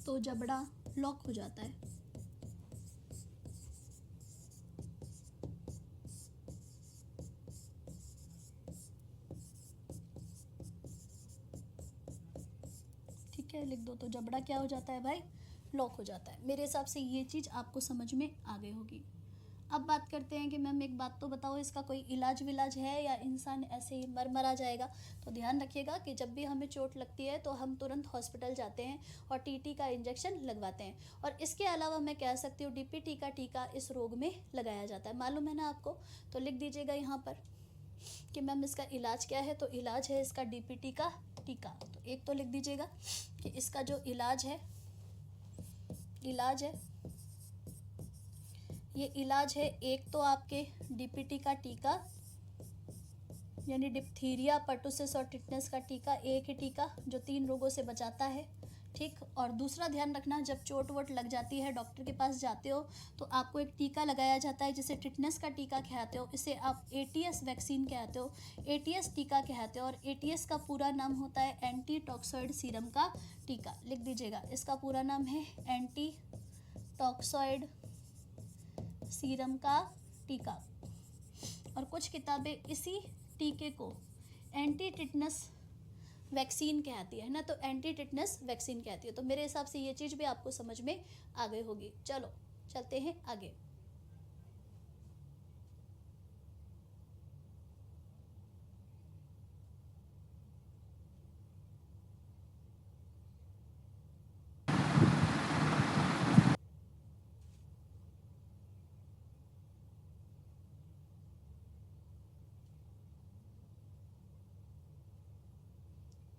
तो जबड़ा लॉक हो जाता है। ठीक है, लिख दो तो जबड़ा क्या हो जाता है भाई, लॉक हो जाता है। मेरे हिसाब से ये चीज़ आपको समझ में आ गई होगी। अब बात करते हैं कि मैम एक बात तो बताओ, इसका कोई इलाज विलाज है या इंसान ऐसे ही मर जाएगा? तो ध्यान रखिएगा कि जब भी हमें चोट लगती है तो हम तुरंत हॉस्पिटल जाते हैं और टीटी का इंजेक्शन लगवाते हैं। और इसके अलावा मैं कह सकती हूँ डीपीटी का टीका इस रोग में लगाया जाता है, मालूम है ना आपको? तो लिख दीजिएगा यहाँ पर कि मैम इसका इलाज क्या है। तो इलाज है इसका डीपीटी का टीका। तो एक तो लिख दीजिएगा कि इसका जो इलाज है ये इलाज है, एक तो आपके डीपीटी का टीका यानी डिप्थीरिया, पर्टुसिस और टिटनेस का टीका, एक ही टीका जो 3 रोगों से बचाता है। ठीक, और दूसरा ध्यान रखना, जब चोट वोट लग जाती है डॉक्टर के पास जाते हो तो आपको एक टीका लगाया जाता है जिसे टिटनेस का टीका कहते हो, इसे आप एटीएस वैक्सीन कहते हो, एटीएस टीका कहते हो। और एटीएस का पूरा नाम होता है एंटी टॉक्सॉइड सीरम का टीका। लिख दीजिएगा, इसका पूरा नाम है एंटी टॉक्सॉइड सीरम का टीका। और कुछ किताबें इसी टीके को एंटी टिटनस वैक्सीन कहती है ना, तो एंटी टिटनस वैक्सीन कहती है। तो मेरे हिसाब से ये चीज़ भी आपको समझ में आ गई होगी। चलो चलते हैं आगे।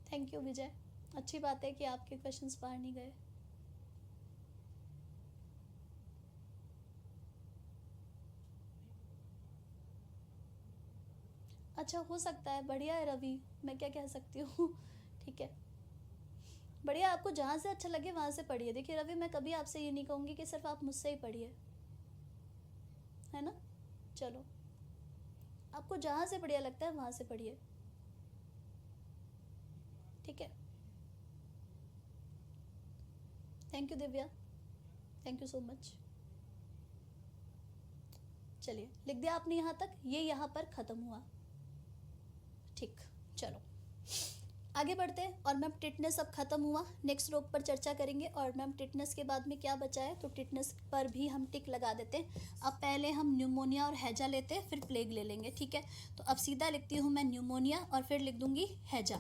थैंक यू विजय, अच्छी बात है कि आपके क्वेश्चंस बाहर नहीं गए। अच्छा, हो सकता है, बढ़िया है रवि, मैं क्या कह सकती हूँ। ठीक है, बढ़िया, आपको जहाँ से अच्छा लगे वहाँ से पढ़िए। देखिए रवि, मैं कभी आपसे ये नहीं कहूँगी कि सिर्फ आप मुझसे ही पढ़िए, है ना? चलो, आपको जहाँ से बढ़िया लगता है वहाँ से पढ़िए, ठीक है? Thank you Divya, thank you so much. चलिए, लिख दिया आपने यहाँ तक, ये यहाँ पर ख़त्म हुआ। ठीक, चलो आगे बढ़ते हैं। और मैम टिटनेस अब खत्म हुआ, नेक्स्ट रोग पर चर्चा करेंगे। और मैम टिटनेस के बाद में क्या बचा है, तो टिटनेस पर भी हम टिक लगा देते हैं। अब पहले हम न्यूमोनिया और हैजा लेते हैं, फिर प्लेग ले लेंगे, ठीक है? तो अब सीधा लिखती हूँ मैं न्यूमोनिया और फिर लिख दूंगी हैजा,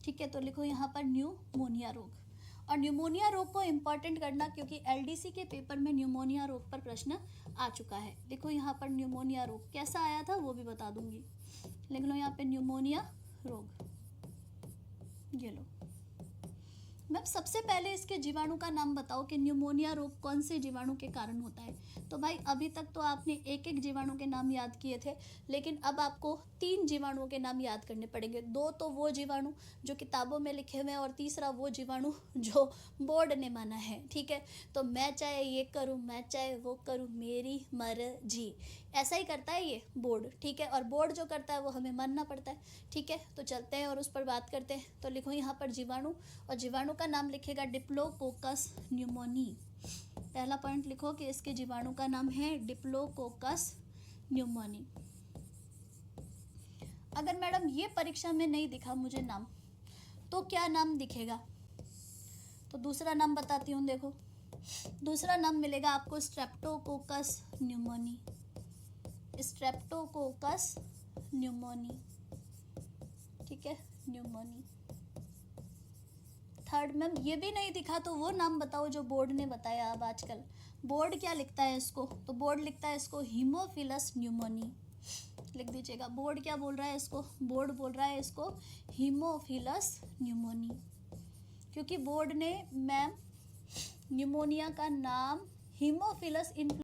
ठीक है? तो लिखो यहाँ पर न्यूमोनिया रोग। और न्यूमोनिया रोग को इम्पॉर्टेंट करना, क्योंकि एलडीसी के पेपर में न्यूमोनिया रोग पर प्रश्न आ चुका है। देखो यहाँ पर न्यूमोनिया रोग कैसा आया था वो भी बता दूंगी। लिख लो यहाँ पे न्यूमोनिया रोग, ये लो। मैम सबसे पहले इसके जीवाणु का नाम बताओ कि न्यूमोनिया रोग कौन से जीवाणु के कारण होता है। तो भाई अभी तक तो आपने एक एक जीवाणु के नाम याद किए थे, लेकिन अब आपको 3 जीवाणुओं के नाम याद करने पड़ेंगे। 2 तो वो जीवाणु जो किताबों में लिखे हुए हैं और तीसरा वो जीवाणु जो बोर्ड ने माना है, ठीक है? तो मैं चाहे ये करूँ, मैं चाहे वो करूँ, मेरी मर्जी, ऐसा ही करता है ये बोर्ड, ठीक है? और बोर्ड जो करता है वो हमें मानना पड़ता है, ठीक है? तो चलते हैं और उस पर बात करते हैं। तो लिखो यहाँ पर जीवाणु, और जीवाणु का नाम लिखेगा डिप्लोकोकस न्यूमोनी। पहला पॉइंट लिखो कि इसके जीवाणु का नाम है डिप्लोकोकस न्यूमोनी। अगर मैडम ये परीक्षा में नहीं दिखा मुझे नाम, तो क्या नाम दिखेगा? तो दूसरा नाम बताती हूँ, देखो दूसरा नाम मिलेगा आपको स्ट्रेप्टोकोकस न्यूमोनी, स्ट्रेप्टोकोकस न्यूमोनी, ठीक है? न्यूमोनी। थर्ड मैम ये भी नहीं दिखा तो वो नाम बताओ जो बोर्ड ने बताया। अब आजकल बोर्ड क्या लिखता है इसको, तो बोर्ड लिखता है इसको हीमोफिलस न्यूमोनी। लिख दीजिएगा, बोर्ड क्या बोल रहा है इसको, बोर्ड बोल रहा है इसको हीमोफिलस न्यूमोनी, क्योंकि बोर्ड ने मैम न्यूमोनिया का नाम हीमोफिलस